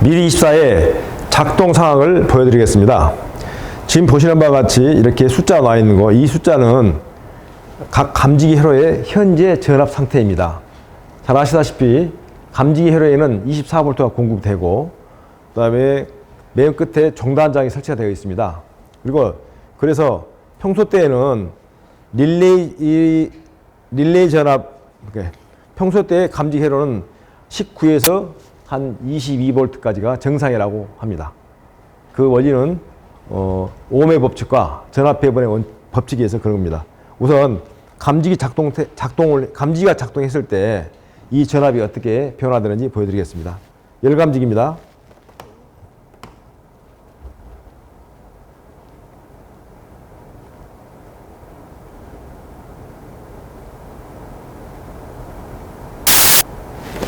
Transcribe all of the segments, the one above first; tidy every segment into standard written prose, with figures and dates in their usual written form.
미리24의 작동 상황을 보여드리겠습니다. 지금 보시는 바와 같이 이렇게 숫자가 나와 있는 거, 이 숫자는 각 감지기 회로의 현재 전압 상태입니다. 잘 아시다시피 감지기 회로에는 24V가 공급되고 그 다음에 맨 끝에 종단장이 설치가 되어 있습니다. 그리고 그래서 평소 때에는 릴레이 전압, 평소 때 감지기 회로는 19에서 한 22V까지가 정상이라고 합니다. 그 원리는 오음의 법칙과 전압 배분의 법칙에 의해서 그런 겁니다. 우선 감지기가 작동했을 때 이 전압이 어떻게 변화되는지 보여드리겠습니다. 열감지기입니다.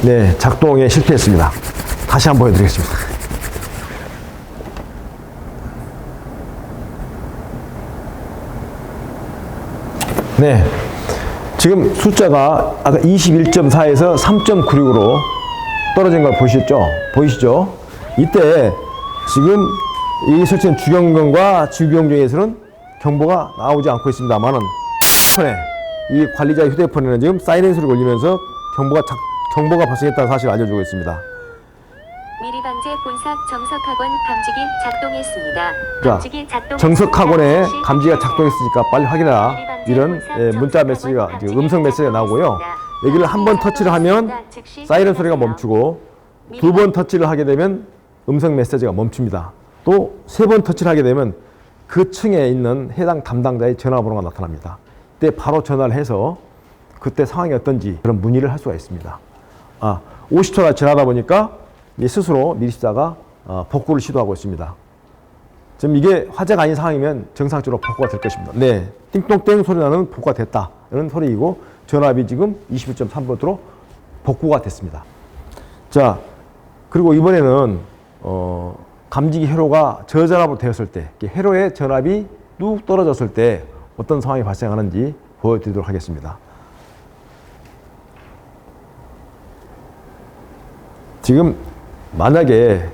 네, 작동에 실패했습니다. 다시 한번 보여드리겠습니다. 네, 지금 숫자가 아까 21.4에서 3.96으로 떨어진 걸 보이시죠? 이때 지금 이 설치된 주경경과 주경경에서는 경보가 나오지 않고 있습니다만은 이 관리자 휴대폰에는 지금 사이렌 소리가 울리면서 경보가 발생했다는 사실을 알려주고 있습니다. 미리방제 본사 정석학원 감지기 작동했습니다. 자, 정석학원에 감지기가 작동했으니까 빨리 확인해라. 이런 문자 메시지가, 음성 메시지가 나오고요. 여기를 한 번 터치를 하면 사이렌 소리가 멈추고 두 번 터치를 하게 되면 음성 메시지가 멈춥니다. 또 세 번 터치를 하게 되면 그 층에 있는 해당 담당자의 전화번호가 나타납니다. 이때 바로 전화를 해서 그때 상황이 어떤지 그런 문의를 할 수가 있습니다. 50초가 지나다 보니까 스스로 미리24가 복구를 시도하고 있습니다. 지금 이게 화재가 아닌 상황이면 정상적으로 복구가 될 것입니다. 네, 띵똥땡 소리 나는 복구가 됐다. 이런 소리이고 전압이 지금 21.3V로 복구가 됐습니다. 자, 그리고 이번에는 감지기 회로가 저전압으로 되었을 때, 회로의 전압이 뚝 떨어졌을 때 어떤 상황이 발생하는지 보여드리도록 하겠습니다. 지금 만약에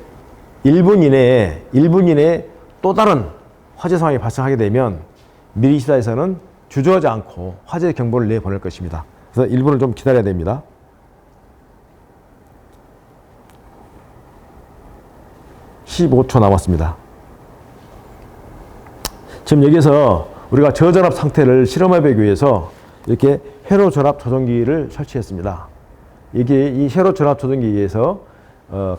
1분 이내에 또 다른 화재 상황이 발생하게 되면 미리24에서는 주저하지 않고 화재 경보를 내보낼 것입니다. 그래서 1분을 좀 기다려야 됩니다. (15초) 남았습니다. 지금 여기서 우리가 저전압 상태를 실험해보기 위해서 이렇게 회로 전압 조정기를 설치했습니다. 이게 이 회로 전압 조정기에서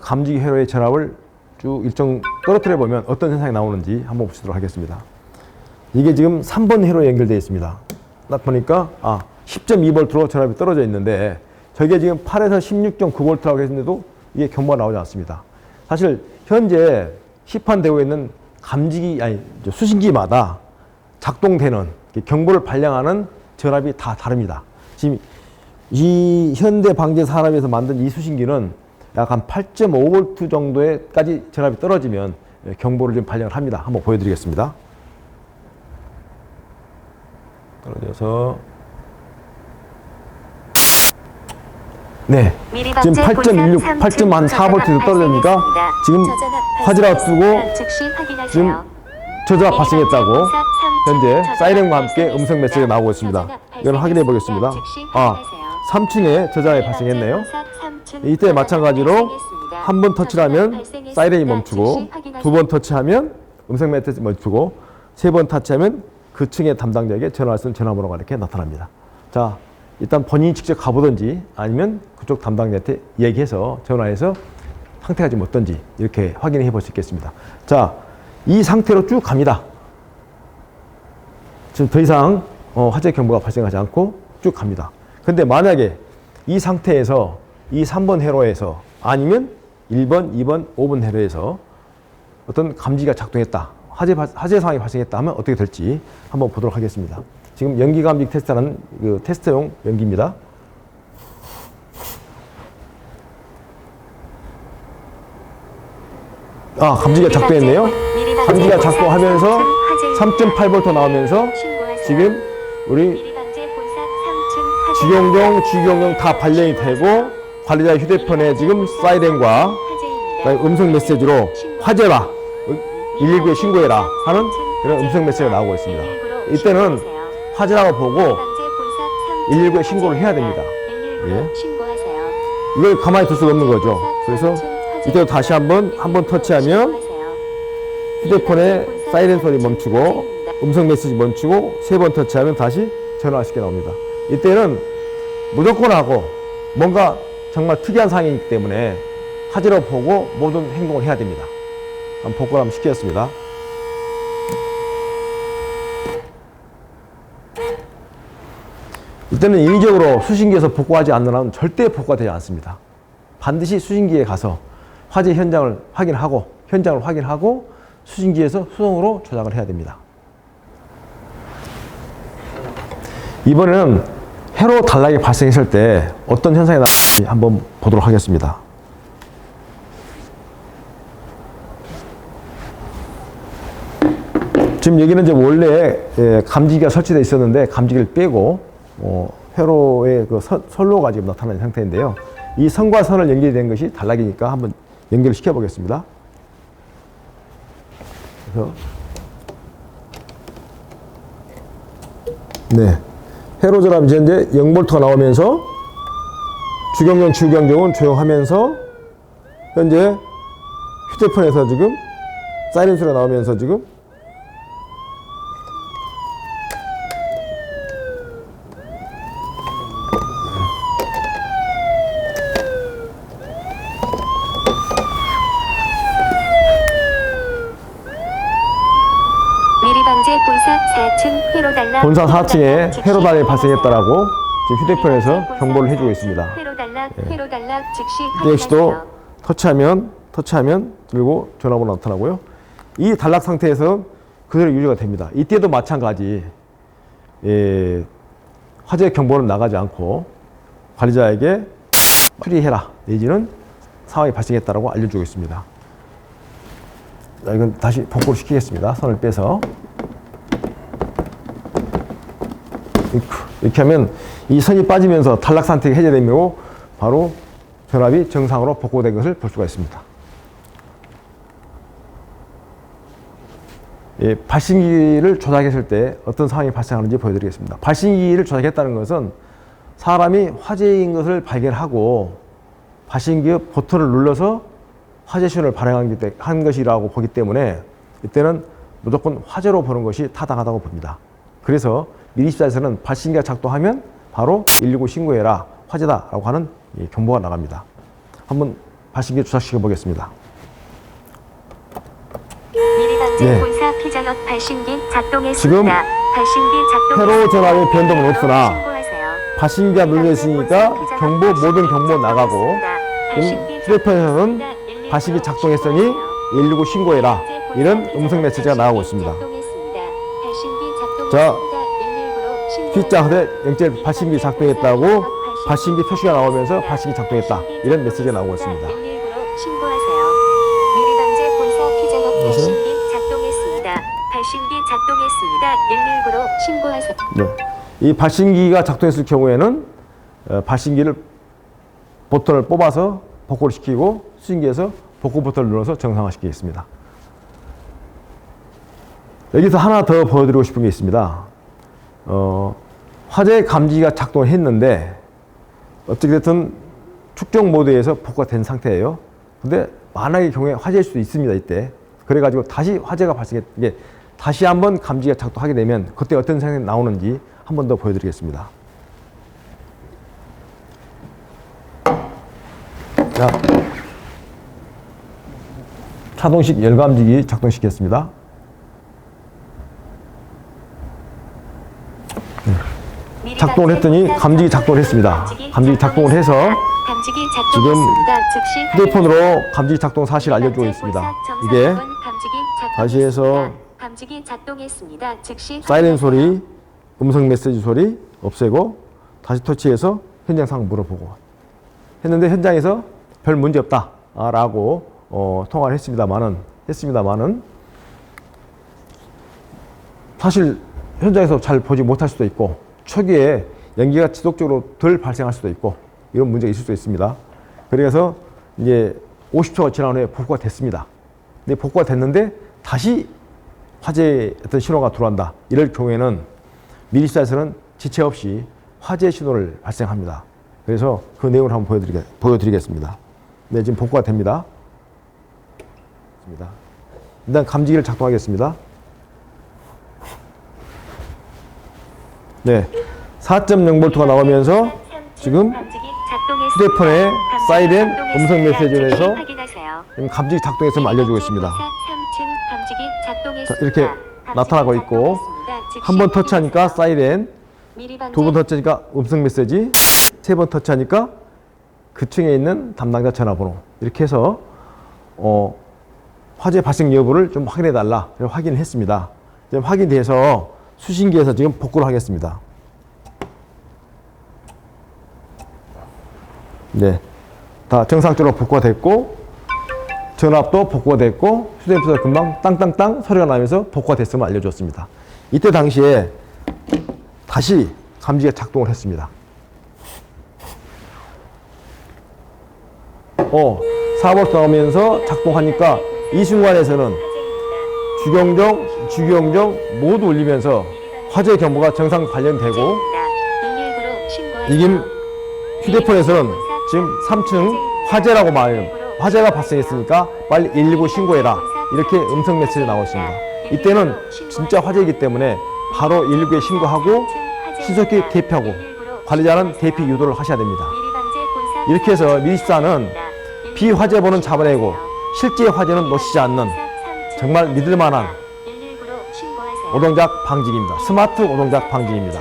감지기 회로의 전압을 쭉 일정 떨어뜨려 보면 어떤 현상이 나오는지 한번 보시도록 하겠습니다. 이게 지금 3번 회로에 연결되어 있습니다. 딱 보니까 10.2V로 전압이 떨어져 있는데 저게 지금 8에서 16.9V라고 했는데도 이게 경보가 나오지 않습니다. 사실 현재 시판되고 있는 수신기마다 작동되는 경보를 발령하는 전압이 다 다릅니다. 지금 이 현대방재산업에서 만든 이 수신기는 약 한 8.5V 정도에까지 전압이 떨어지면 경보를 좀 발령을 합니다. 한번 보여드리겠습니다. 떨어져서 네, 지금 8.16, 8.4V도 떨어지니까 지금 화재라고 뜨고 지금 저전압 발생했다고 현재 사이렌과 함께 음성 메시지가 나오고 있습니다. 이건 확인해 보겠습니다. 3층에 저전압이 발생했네요. 이때 마찬가지로 한 번 터치를 하면 사이렌이 멈추고 두 번 터치하면 음성 메시지 멈추고 세 번 터치하면 그 층의 담당자에게 전화를 쓴 전화번호가 이렇게 나타납니다. 자, 일단 본인이 직접 가보든지 아니면 그쪽 담당자한테 얘기해서 전화해서 상태가 지금 어떤지 이렇게 확인해 볼 수 있겠습니다. 자, 이 상태로 쭉 갑니다. 지금 더 이상 화재 경보가 발생하지 않고 쭉 갑니다. 근데 만약에 이 상태에서 이 3번 회로에서 아니면 1번, 2번, 5번 회로에서 어떤 감지기가 작동했다. 화재 상황이 발생했다 하면 어떻게 될지 한번 보도록 하겠습니다. 지금 연기 감지 테스트라는 그 테스트용 연기입니다. 감지기가 작동했네요. 감지기가 작동하면서 3.8V 나오면서 지금 우리 주경경 다 발령이 되고 관리자 휴대폰에 지금 사이렌과 그다음에 음성 메시지로 화재라 119에 신고해라 하는 그런 음성 메시지가 나오고 있습니다. 이때는 화재라고 보고 119에 신고를 해야 됩니다. 예. 이걸 가만히 둘 수가 없는 거죠. 그래서 이때도 다시 한번 터치하면 휴대폰에 사이렌 소리 멈추고 음성 메시지 멈추고 3번 터치하면 다시 전화가 쉽게 나옵니다. 이때는 무조건 하고 뭔가 정말 특이한 상황이기 때문에 화재로 보고 모든 행동을 해야 됩니다. 한번 복구를 한번 시키겠습니다. 이때는 인위적으로 수신기에서 복구하지 않는 한은 절대 복구가 되지 않습니다. 반드시 수신기에 가서 화재 현장을 확인하고 수신기에서 수동으로 조작을 해야 됩니다. 이번에는 회로 단락이 발생했을 때 어떤 현상이 나타나는지 한번 보도록 하겠습니다. 지금 여기는 이제 원래 감지기가 설치되어 있었는데 감지기를 빼고 회로의 그 선로가 지금 나타나는 상태인데요. 이 선과 선을 연결된 것이 단락이니까 한번 연결을 시켜 보겠습니다. 그래서 네, 회로전압 이제 0V가 나오면서 주경용, 주경종은 조용하면서 현재 휴대폰에서 지금 사이렌 소리가 나오면서 지금 본사 4층에 회로 단락이 발생했다라고 지금 휴대폰에서 경보를 해주고 있습니다. 이 역시도 터치하면 그리고 전화번호 나타나고요. 이 단락 상태에서 그대로 유지가 됩니다. 이때도 마찬가지 화재 경보는 나가지 않고 관리자에게 수리해라 내지는 상황이 발생했다라고 알려주고 있습니다. 자, 이건 다시 복구를 시키겠습니다. 선을 빼서. 이렇게 하면 이 선이 빠지면서 단락 상태가 해제되며 바로 전압이 정상으로 복구된 것을 볼 수가 있습니다. 예, 발신기를 조작했을 때 어떤 상황이 발생하는지 보여드리겠습니다. 발신기를 조작했다는 것은 사람이 화재인 것을 발견하고 발신기 버튼을 눌러서 화재 신호를 발행한 것이라고 보기 때문에 이때는 무조건 화재로 보는 것이 타당하다고 봅니다. 그래서 미리십사에서는 발신기가 작동하면 바로 119 신고해라 화재다라고 하는 경보가 나갑니다. 한번 발신기 조작시켜 보겠습니다. 미리방제 본사 피자넛 발신기 작동했습니다. 지금 회로 전압의 변동은 없으나 발신기가 눌려 있으니까 모든 경보 나가고 휴대폰에서는 발신기 작동했으니 119 신고해라 이런 음성 메시지가 나가고 있습니다. 자, P자 하되 영제 발신기 작동했다고 발신기 표시가 나오면서 발신기 작동했다 이런 메시지가 나오고 있습니다. 미리방제 본사 피자넛 발신기 작동했습니다. 발신기 작동했습니다. 119로 신고하세요. 네, 이 발신기가 작동했을 경우에는 발신기를 버튼을 뽑아서 복구를 시키고 수신기에서 복구 버튼을 눌러서 정상화시키겠습니다. 여기서 하나 더 보여드리고 싶은 게 있습니다. 화재 감지기가 작동을 했는데 어찌됐든 축적 모드에서 복구가 된 상태예요. 근데 만약의 경우에 화재일 수도 있습니다. 이때 그래가지고 다시 화재가 발생했게 다시 한번 감지기가 작동하게 되면 그때 어떤 상황이 나오는지 한 번 더 보여드리겠습니다. 자, 차동식 열감지기 작동시켰습니다. 작동을 했더니 감지기 작동을 했습니다. 감지기 작동을 해서 지금 휴대폰으로 감지기 작동 사실을 알려주고 있습니다. 이게 다시 해서 사이렌 소리, 음성 메시지 소리 없애고 다시 터치해서 현장 상황 물어보고 했는데 현장에서 별 문제 없다라고 통화를 했습니다만은 사실 현장에서 잘 보지 못할 수도 있고 초기에 연기가 지속적으로 덜 발생할 수도 있고 이런 문제가 있을 수 있습니다. 그래서 이제 50초가 지난 후에 복구가 됐습니다. 근데 복구가 됐는데 다시 화재 어떤 신호가 들어온다. 이럴 경우에는 미리사에서는 지체 없이 화재 신호를 발생합니다. 그래서 그 내용을 한번 보여드리겠습니다. 네, 지금 복구가 됩니다. 일단 감지기를 작동하겠습니다. 네, 4.0V가 나오면서 지금 휴대폰에 사이렌 음성 메시지에서 감지기 작동했음을 알려주고 있습니다. 자, 이렇게 나타나고 있고, 한 번 터치하니까 사이렌, 두 번 터치하니까 음성 메시지, 세 번 터치하니까 그 층에 있는 담당자 전화번호, 이렇게 해서 화재 발생 여부를 좀 확인해 달라 확인을 했습니다. 지금 확인돼서 수신기에서 지금 복구를 하겠습니다. 네, 다 정상적으로 복구가 됐고, 전압도 복구가 됐고, 휴대폰에서 금방 땅땅땅 소리가 나면서 복구가 됐음을 알려줬습니다. 이때 당시에 다시 감지기가 작동을 했습니다. 4V 나오면서 작동하니까 이 순간에서는 주경종, 주경종 모두 울리면서 화재 경보가 정상 발령되고, 이김 휴대폰에서는 지금 3층 화재라고 화재가 발생했으니까 빨리 119 신고해라, 이렇게 음성 메시지 나왔습니다. 이때는 진짜 화재이기 때문에 바로 119에 신고하고 신속히 대피하고, 관리자는 대피 유도를 하셔야 됩니다. 이렇게 해서 미리사는 비화재본은 잡아내고 실제 화재는 놓치지 않는 정말 믿을만한 오동작 방지기입니다. 스마트 오동작 방지기입니다.